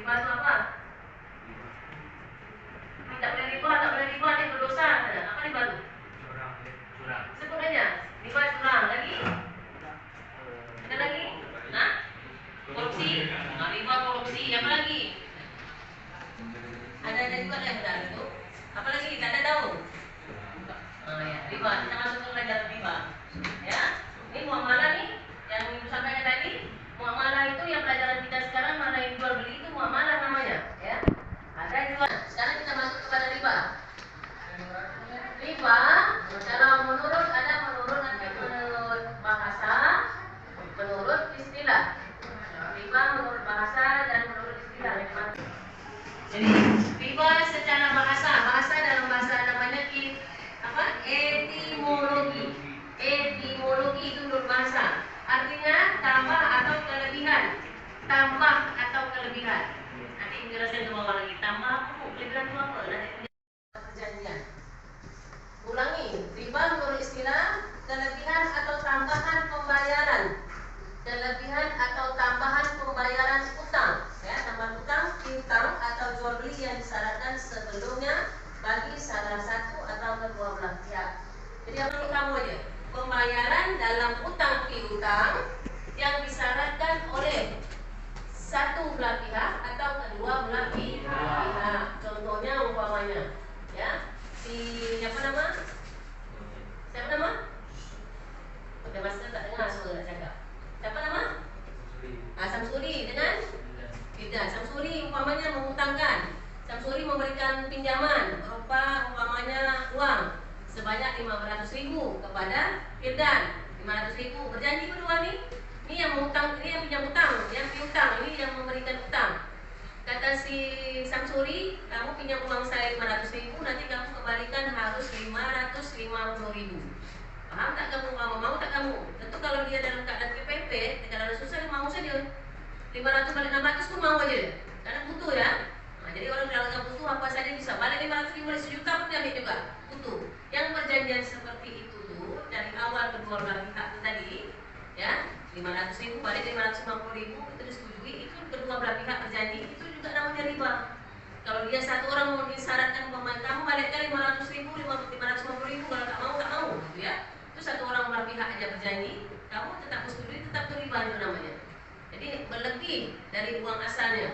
Riba itu apa? Tak boleh riba, dia berdosa. Apa riba itu? Curang. Sebut aja. Riba curang. Lagi? Ada lagi? Nah? Korupsi. Riba korupsi. Apa lagi? Ada juga yang benar itu. Apa lagi? Kita ada tahu. Ya, riba. Kita masuk ke pelajaran riba. Ya. Ini muamalah nih yang ibu sampaikan tadi. Muamalah itu yang pelajaran kita sekarang, mana yang jual beli itu muamalah namanya, ya. Ada jual. Sekarang kita masuk kepada riba. Riba kalau menurut bahasa, menurut istilah. Riba menurut bahasa dan menurut istilah. Jadi riba secara bahasa dalam bahasa namanya etimologi. Etimologi itu menurut bahasa. Artinya tambah atau kelebihan. Tambah atau kelebihan. Nanti jelasin ke bawah lagi. Tambah kelebihan itu apa? Nanti perjanjian. Ulangi, riba menurut istilah kelebihan atau tambahan pembayaran. Kelebihan atau tambahan pembayaran utang, ya, tambahan piutang atau jual beli yang disyaratkan sebelumnya bagi salah satu atau kedua belah pihak. Jadi apa kamu aja? Pembayaran dalam utang piutang yang disyaratkan oleh satu belah pihak atau kedua belah pihak. Contohnya umpamanya, ya, siapa nama? Udah master tak dengar suara cakap. Siapa nama? Samsuri dengan Firdan. Samsuri umpamanya mengutangkan. Samsuri memberikan pinjaman berupa umpamanya uang sebanyak 500.000 kepada Firdan. 500.000 berjanji berdua nih. Ini yang mengutang, ini yang pinjam utang, yang piutang, ini yang memberikan utang. Kata si Samsuri, kamu pinjam uang saya 500.000, nanti kamu kembalikan harus 550.000. Paham tak kamu? Mau tak kamu? Tentu kalau dia dalam keadaan PPP, kalau susah mau saja. 500 balik 600 pun mau aja. Karena butuh, ya. Nah, jadi orang kalau butuh apa saja bisa. Balik 500.000 boleh sejuta pun diambil juga. Butuh. Yang perjanjian seperti itu tuh dari awal kedua belah pihak itu tadi, ya, 500.000 balik 550.000 itu disetujui, itu kedua belah pihak berjanji, itu juga namanya riba. Kalau dia satu orang mau disyaratkan pemain kamu balikkan 500.000, 550.000, kalau tak mau, gitu ya. Itu satu orang belah pihak aja berjanji, kamu tetap bersetujui, tetap riba itu namanya. Jadi berlebih dari uang asalnya.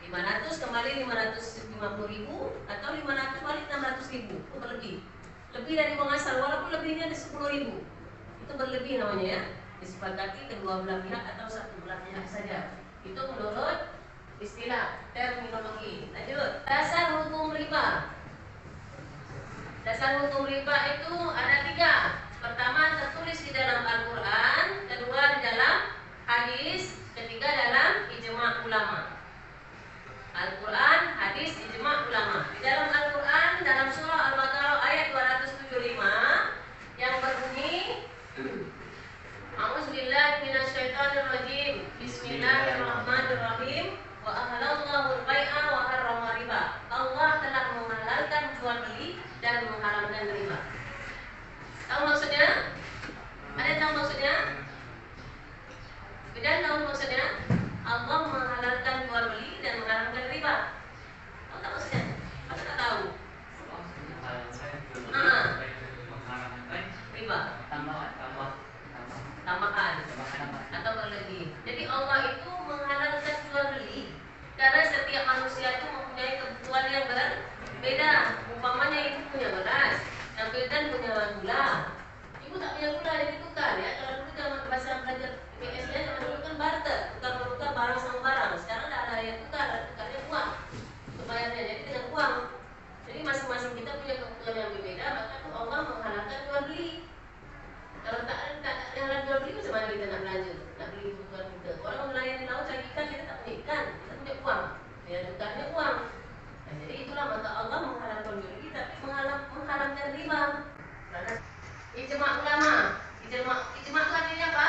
500 kembali 550.000 atau 500 balik 600.000, itu berlebih. Lebih dari uang asal, walaupun lebihnya di 10.000, itu berlebih namanya, ya. Disepakati kedua belah pihak atau satu belah pihak saja. Itu menurut istilah terminologi. Lanjut. Dasar hukum riba. Dasar hukum riba itu ada 3. Pertama tertulis di dalam Al-Quran, kedua di dalam hadis, ketiga dalam ijma' ulama. Al-Quran, hadis, ijma' ulama. Di dalam Al-Quran, dalam surah Al-Baqarah ayat 275 yang berbunyi A'udzubillahi minasyaitonirrajim. Bismillahirrahmanirrahim. Wa ahallallahu al-bai'a wa harrama riba. Allah telah menghalalkan jual beli dan mengharamkan riba. Tahu maksudnya? Ada yang tahu maksudnya? Tidak tahu maksudnya? Allah menghalalkan jual beli dan mengharamkan riba. Tahu tak maksudnya? Apa tak tahu? Riba. Tambahan atau berlebih. Jadi Allah itu menghalalkan jual beli karena setiap manusia itu mempunyai kebutuhan yang berbeda. Umpamanya ibu punya beras, yang Firdan punya gula. Ibu tak punya gula, jadi tukar, ya. Kalau dulu zaman bahasa belajar PSN, dulu kan barter, tukar barang sama barang. Sekarang tidak ada yang tukar, tukarnya uang. Bayarnya jadi dengan uang. Jadi masing-masing kita punya kebutuhan yang berbeda, maka itu Allah menghalalkan jual beli. Kalau tak halal jual beli, macam mana kita nak belanja, nak beli kebutuhan kita? Orang nelayan di laut cari ikan, kita tak punya ikan, kita punya uang, ya, tukarnya uang. Nah, jadi itulah maka Allah mengharamkan jual beli, tapi mengharamkan riba. Ijma' ulama. Ijma' itu artinya apa?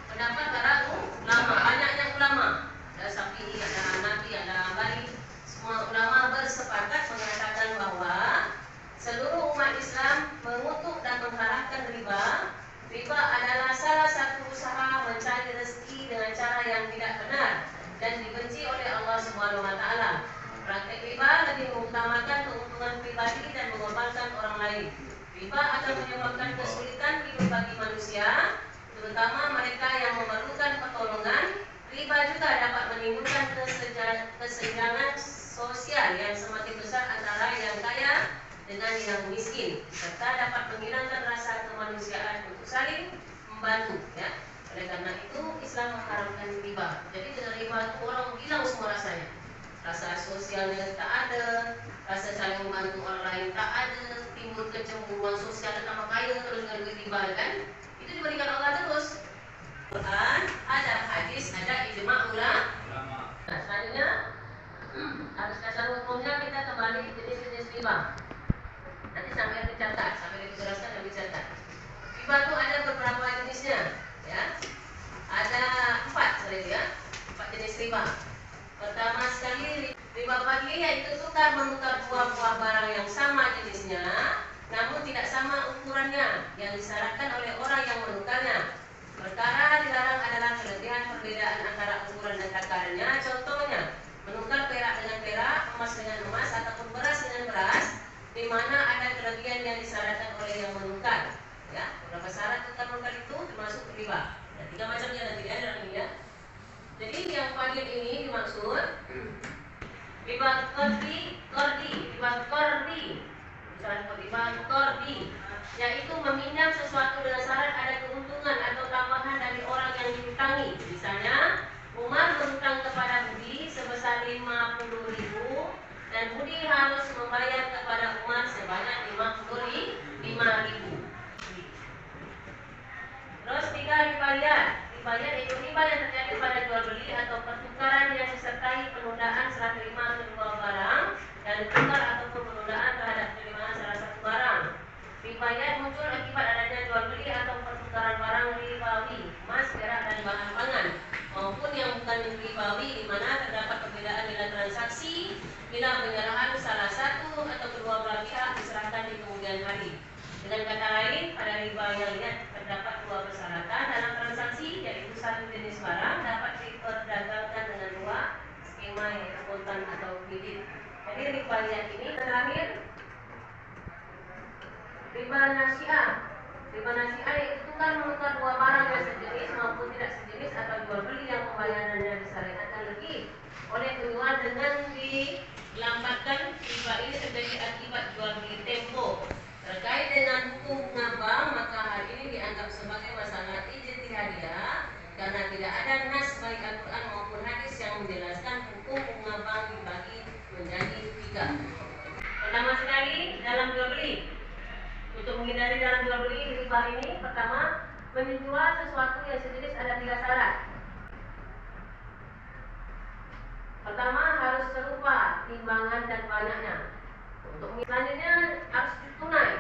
Pendapat para ulama. Banyaknya ulama. Ada Syafi'i, ada Hanafi, ada Hambali. Semua ulama bersepakat mengatakan bahwa seluruh umat Islam mengutuk dan mengharamkan riba. Riba adalah salah satu usaha mencari rezeki dengan cara yang tidak benar dan dibenci oleh Allah SWT. Subhanahu wa taala. Praktek riba lebih mengutamakan keuntungan pribadi dan mengorbankan orang lain. Riba akan menyebabkan kesulitan hidup bagi manusia, terutama mereka yang memerlukan pertolongan. Riba juga dapat menimbulkan kesenjangan sosial yang semakin besar antara yang kaya dengan yang miskin, serta dapat menghilangkan rasa kemanusiaan untuk saling membantu. Ya. Oleh karena itu Islam mengharamkan riba. Jadi dengan riba itu orang hilang semua rasanya. Rasa sosialnya tak ada, rasa saling membantu orang lain tak ada, timbul kecemburuan sosial tambah kaya terus dengan riba kan? Itu diberikan Allah terus. Quran ada hadis, ada ijma' ulama. Nah, selanjutnya harus dasar hukumnya kita kembali jenis-jenis riba. Nanti sampai dicatat, sampai dijelaskan dan dicatat. Riba itu ada beberapa jenisnya, ya. Ada 4 ya, 4 jenis riba. Pertama sekali riba fadli, yaitu tukar menukar buah-buah barang yang sama jenisnya, namun tidak sama ukurannya yang disyaratkan oleh orang yang menukarnya. Perkara dilarang adalah kelebihan perbedaan antara ukuran dan takarannya. Contohnya, menukar perak dengan perak, emas dengan emas, ataupun beras dengan beras, di mana ada kelebihan yang disyaratkan oleh yang menukar. Ya, beberapa syarat tukar menukar itu termasuk riba. Ada 3 macamnya nanti ya dalam ini ya. Jadi yang fadil ini dimaksud riba kordi, yaitu meminjam sesuatu dengan syarat ada keuntungan atau tambahan dari orang yang dihutangi. Misalnya, Umar berhutang kepada Budi sebesar 50.000 dan Budi harus membayar kepada Umar sebanyak 55.000. Terus 3 ribawiyat. Ribawiyat yaitu riba yang terjadi pada jual beli atau pertukaran yang disertai penundaan serah terima kedua barang dan tukar ataupun penundaan terhadap penerimaan salah satu barang. Ribawiyat muncul akibat adanya jual beli atau pertukaran barang ribawi, emas, perak dan bahan pangan, maupun yang bukan ribawi, di mana terdapat perbedaan nilai transaksi bila penyerahan salah satu atau kedua belah pihak diserahkan di kemudian hari. Dengan kata lain, pada riba yang lihat terdapat 2 persyaratan dalam transaksi, yaitu satu jenis barang dapat diperdagangkan dengan 2 skema, yaitu kontan atau kredit. Jadi riba yang ini terakhir riba nasi'ah. Riba nasi'ah yaitu tukar menukar 2 barang yang sejenis maupun tidak sejenis atau jual beli yang pembayarannya disyariatkan lebih oleh penjual dengan dilambatkan. Riba ini terjadi akibat jual beli tempo. Terkait dengan hukum bunga bank, maka hal ini dianggap sebagai masalah ijtihadiyah karena tidak ada nas baik Al-Quran maupun hadis yang menjelaskan hukum bunga bank dibagi menjadi 3. Pertama sekali dalam jual beli. Untuk menghindari dalam jual beli riba ini, pertama, menjual sesuatu yang sejenis ada 3 syarat. Pertama, harus serupa timbangan dan banyaknya. Untuk selanjutnya harus tunai.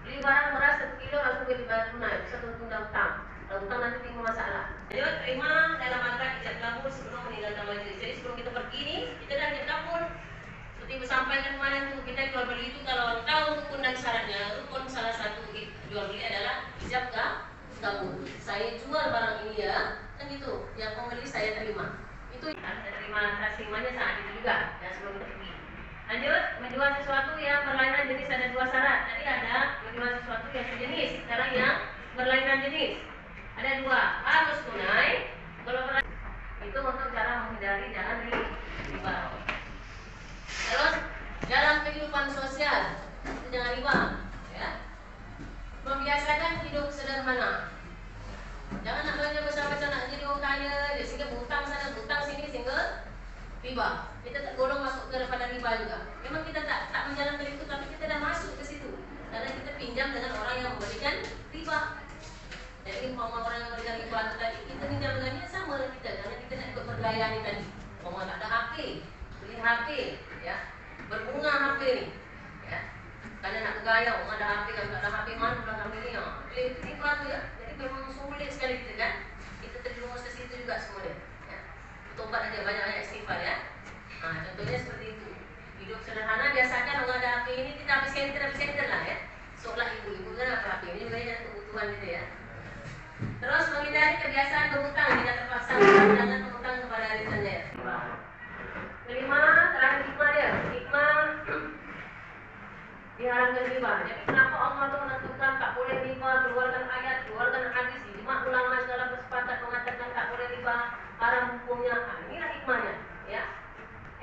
Beli barang beras 1 kilo langsung dibayar tunai, bisa tunda hutang. Kalau hutang nanti timbul masalah. Ayo terima dalam angka ijab kabul sebelum meninggalkan majelis. Jadi sebelum kita pergi ini, kita dah ijab kabul. Seperti ibu sampaikan kemarin tuh, kita jual beli itu kalau tahu rukun dan syaratnya, rukun salah satu jual beli adalah ijab kabul. Saya jual barang ini ya, kan gitu. Yang pembeli saya terima. Itu ada terimanya saat itu juga. Ya sebelum kita pergi. Lanjut, menjual sesuatu yang berlainan jenis ada 2 syarat. Tadi ada menjual sesuatu yang sejenis, sekarang yang berlainan jenis ada 2, harus tunai. Kalau itu untuk cara menghindari jangan riba. Terus dalam kehidupan sosial itu jangan riba, ya. Membiasakan hidup sederhana. Jangan namanya besar-besar nak jadi orang kaya, sehingga hutang sana, hutang sini sehingga riba. Kita tak golong masuk kepada riba juga. Memang kita tak menjalankan itu, tapi kita dah masuk ke situ. Karena kita pinjam dengan orang yang memberikan riba. Jadi orang yang memberikan riba itu tadi, kita pinjam dengannya sama dengan kita. Karena kita nak ikut bergaya ni tadi. Orang tak ada HP, beli HP, ya, berbunga HP ni, ya. Karena nak bergaya, orang ada HP, kan tak ada HP, mana pula HP ni, ya. Beli riba tu ya. Jadi memang sulit sekali kita kan. Kita terjerumus ke situ juga semuanya. Tobat aja, banyak-banyak istighfar ya. Contohnya seperti itu. Hidup sederhana, biasakan orang ada HP ini kita habis center lah ya. Seolah ibu-ibu kan apa HP ini juga ya kebutuhan gitu ya. Terus menghindari kebiasaan berhutang, tidak terpaksa jangan berhutang kepada returner. punya. Inilah hikmahnya, ya.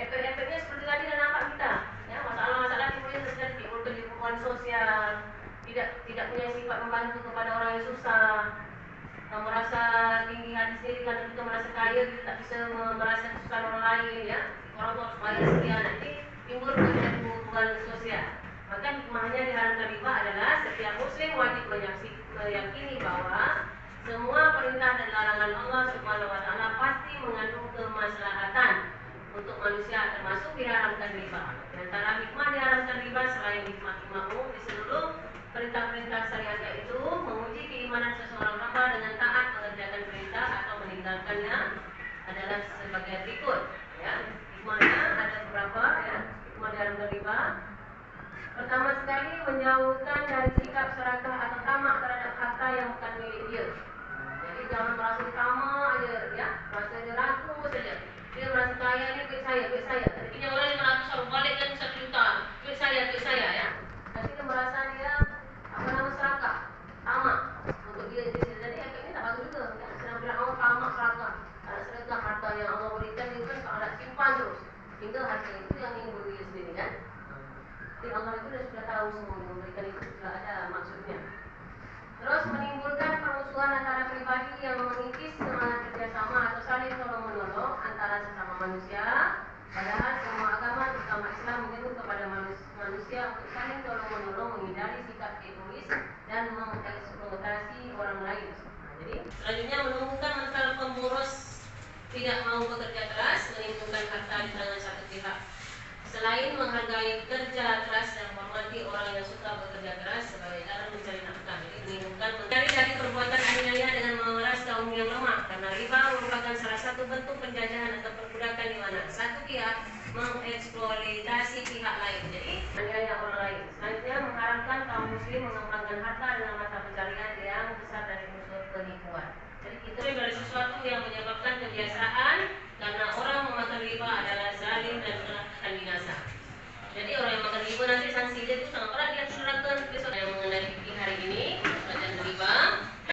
Efek-efeknya seperti tadi dan nampak kita, ya, masalah-masalah timbul di hubungan sosial, tidak punya sifat membantu kepada orang yang susah, merasa tinggi hati sendiri karena kita merasa kaya, kita tak bisa merasa kesusahan orang lain, ya. Orang tua harus bayar sekian, nanti timbul hubungan sosial. Maka hikmahnya diharamkan riba adalah setiap muslim wajib meyakini bahwa semua perintah dan larangan Allah Subhanahu wa taala pasti mengandung kemaslahatan untuk manusia, termasuk diharamkan riba. Di antara hikmah diharamkan riba selain hikmah-hikmah umum di seluruh perintah-perintah syariat itu menguji keimanan seseorang hamba dengan taat mengerjakan perintah atau meninggalkannya adalah sebagai berikut, ya. Hikmahnya ada beberapa, ya. Hikmah diharamkan riba. Pertama sekali, menjauhkan dari sikap serakah atau tamak terhadap harta yang bukan milik dia. Jadi jangan merasa tamak aja, ya, merasa dia ragu saja. Dia merasa kaya ni duit saya. Tapi punya orang 500 balikkan 1 juta, duit saya, ya. Tapi dia merasa dia serakah, tamak untuk dia. Jadi efeknya tak bagus juga, ya. Sedang bilang Allah tamak serakah, sedekah harta yang Allah berikan dia kan tak ada simpan terus. Hingga harta itu yang ingin beri sendiri, kan. Jadi Allah itu sudah tahu semua, memberikan itu sudah ada maksudnya. Terus menimbulkan permusuhan antara pribadi yang mengikis semangat kerjasama atau saling tolong menolong antara sesama manusia. Padahal semua agama, terutama Islam, menyuruh kepada manusia untuk saling tolong menolong, menghindari sikap egois dan mengeksploitasi orang lain. Jadi selanjutnya menumbuhkan mental pemboros tidak mau bekerja keras, menimbulkan harta di tangan satu pihak. Selain menghargai kerja keras dan menghormati orang yang suka bekerja keras sebagai cara mencari nafkah, jadi menimbulkan mencari dari perbuatan aniaya dengan memeras kaum yang lemah, karena riba merupakan salah satu bentuk penjajahan atau perbudakan di mana satu pihak mengeksploitasi pihak lain, jadi aniaya orang lain. Selanjutnya mengharapkan kaum muslim mengembangkan harta dengan mata pencarian yang besar dari unsur penipuan. Jadi itu dari sesuatu yang menyebabkan kebiasaan, karena orang memakan riba adalah zalim dan akan binasa. Jadi orang yang makan riba nanti sanksi dia itu sangat berat, dia